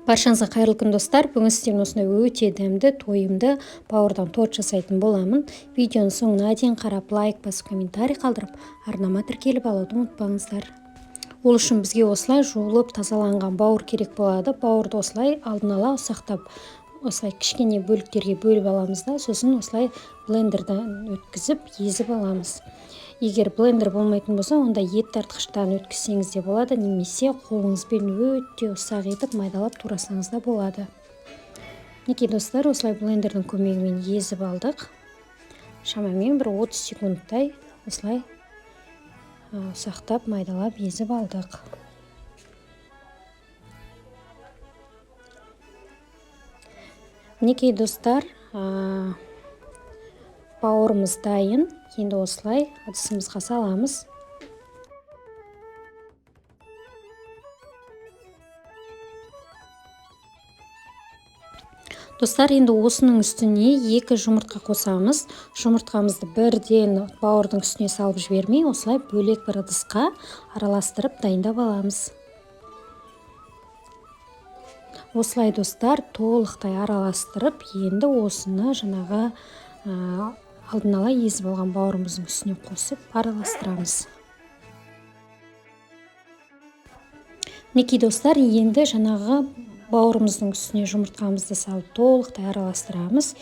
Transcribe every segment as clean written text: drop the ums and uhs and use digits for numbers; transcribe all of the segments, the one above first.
Баршаңызға қайырлы күн достар. Бүгін сіздермен осындай өте дәмді, тойымды бауырдан торт жасайтын боламын. Видеоның соңына дейін қарап, лайк басып, комментарий қалдырып, арнама тіркеліп алуды ұмытпаңыздар. Ол үшін бізге осылай жуылып тазаланған бауыр керек болады. Бауырды осылай алдын ала ұсақтап, осылай кішкене бөліктерге бөліп аламыз да, сосын осылай блендерден өткізіп, езіп аламыз. Егер блендер болмайтын болса, онда ет тартқыштан өткізсеңіз де болады, немесе қолыңызбен өте ұсақ етіп майдалап турасаңыз да болады. Мінекей достар, осылай блендердің көмегімен езіп алдық. Шамамен бір 30 секундтай осылай ұсақтап майдалап езіп алдық. Мінекей достар, бауырымыз дайын. Енді осылай ыдысымызға саламыз. Достар, енді осының үстіне 2 жұмыртқа қосамыз. Жұмыртқамызды бірден бауырдың үстіне салып жібермей, осылай бөлек бір ыдысқа араластырып дайындап аламыз. Осылай достар, толықтай араластырып, енді осыны жаңағы алдын ала езіп алған бауырымыздың үстіне қосып араластырамыз. Мінекей достар, енді жаңағы бауырымыздың үстіне жұмыртқамызды салып толықтай араластырамыз.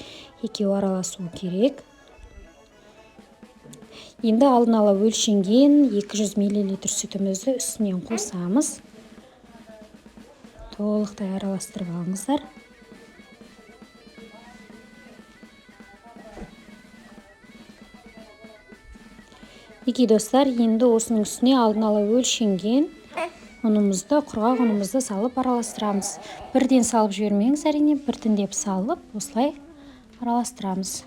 Екеуі араласуы керек. Енді алдын ала өлшенген 200 мл сүтімізді үстінен қосамыз. Толықтай араластырып алыңыздар. Мінекей достар, енді осының үстіне алдын ала өлшенген ұнымызды, құрғақ ұнымызды салып араластырамыз. Бірден салып жібермеңіз, әрине, біртіндеп салып, осылай араластырамыз.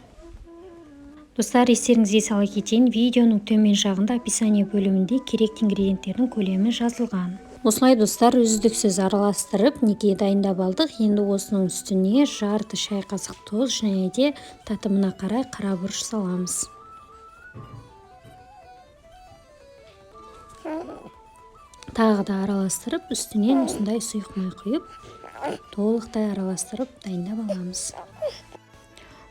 Достар, естеріңізге сала кетейін, видеоның төмен жағында описание бөлімінде керекті ингредиенттердің көлемі жазылған. Осылай достар, үздіксіз араластырып, мінекей дайындап алдық. Енді осының үстіне жарты шай қасық тұз және де татымына қарай қара бұрыш саламыз. Тағы да араластырып, үстінен осындай сұйық май құйып, толықтай араластырып дайындап аламыз.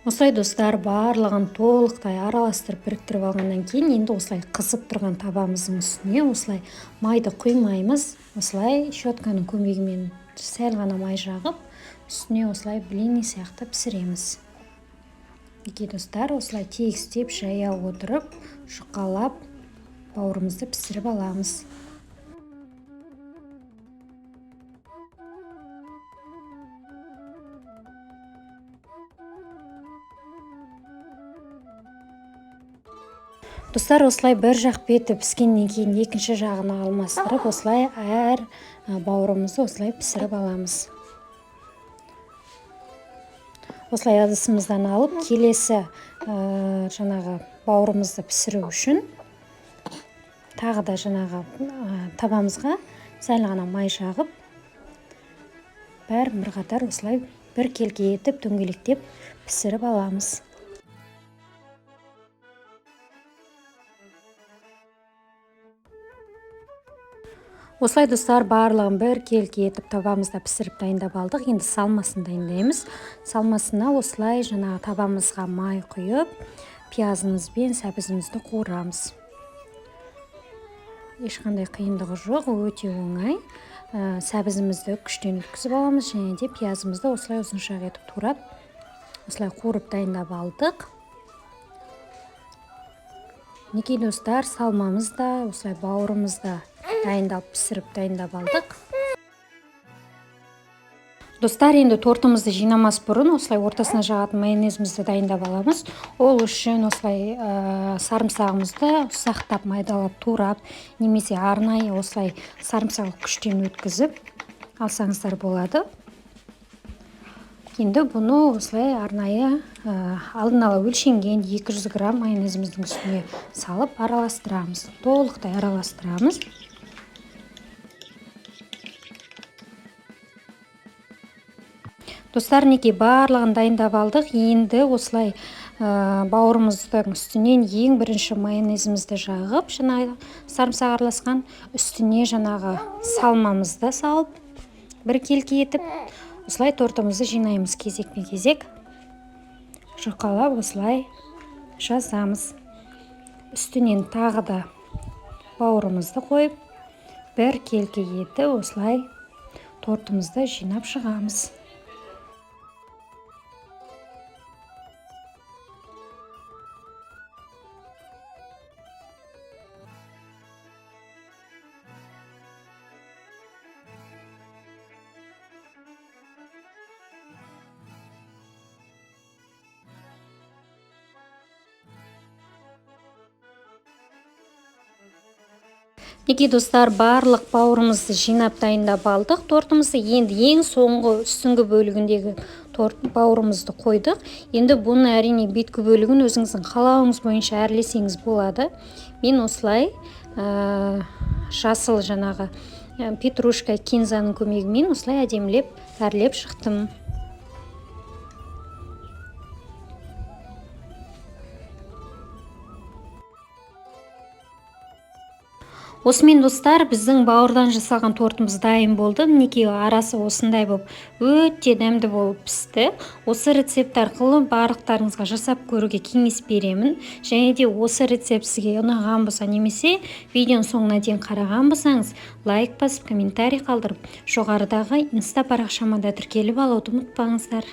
Осылай достар, барлығын толықтай араластырып біріктіріп алғаннан кейін, енді осылай қызып тұрған табамыздың үстіне осылай майды құймаймыз. Осылай щетканың көмегімен сәл ғана май жағып, үстіне осылай блини сияқты пісіреміз. Мінекей достар, осылай тегістеп жая отырып, жұқалап бауырымызды пісіріп аламыз. Достар, осылай бір жақ беті піскеннен кейін екінші жағына алмастырып, осылай әр бауырымызды осылай пісіріп аламыз. Осылай ыдысымыздан алып, келесі жаңағы бауырымызды пісіру үшін тағы да жаңағы табамызға сәл ғана май жағып, бәрін бір қатар осылай бір келге етіп, дөңгелектеп пісіріп аламыз. Осылай достар, барлығын бір келге етіп табамызда пісіріп дайындап алдық. Енді салмасын дайындаймыз. Салмасына осылай жаңағы табамызға май құйып, пиязымыз бен сәбізімізді қуырамыз. Ешқандай қиындығы жоқ, өте оңай. Сәбізімізді күштен өткізіп аламыз және де пиязымызды осылай ұзыншақ етіп турап, осылай қуырып дайындап алдық. Мінекей достар, салмамыз да, осылай бауырымыз да дайындалып пісіріп дайындап алдық. Достар, енді тортымызды жинамас бұрын осылай ортасына жағатын майонезімізді дайындап аламыз. Ол үшін осылай сарымсағымызды ұсақтап майдалап турап, немесе арнайы осылай сарымсақ күштен өткізіп алсаңыздар болады. Енді бұны осылай арнайы алдын ала өлшенген 200 грамм майонезіміздің үстіне салып араластырамыз. Толықтай араластырамыз. Достар, мінекей барлығын дайындап алдық. Енді осылай бауырымыздың үстінен ең бірінші майонезімізді жағып, жаңағы сарымсақ араласқан үстіне жаңағы салмамызды салып, бір келкі етіп осылай тортымызды жинаймыз кезекпен кезек. Жұқалап осылай жазамыз. Үстінен тағы да бауырымызды қойып, бір келкі етіп осылай тортымызды жинап шығамыз. Неке достар, барлық бауырымызды жинап дайындап алдық. Тортымызды енді ең соңғы үстіңгі бөлігіндегі бауырымызды қойдық. Енді бұны әрине беткі бөлігін өзіңіздің қалауыңыз бойынша әрлесеңіз болады. Мен осылай жасыл жаңағы петрушка кинзаның көмегімен осылай әдемілеп әрлеп шықтым. Осымен достар, біздің бауырдан жасалған тортымыз дайын болды. Мінекей арасы осындай болып, өте дәмді болып пісті. Осы рецепт арқылы барлықтарыңызға жасап көруге кеңес беремін. Және де осы рецепт сізге ұнаған болса немесе видеоның соңына дейін қараған болсаңыз, лайк басып, комментарий қалдырып, жоғарыдағы инста парақшама да тіркеліп алуды ұмытпаңыздар.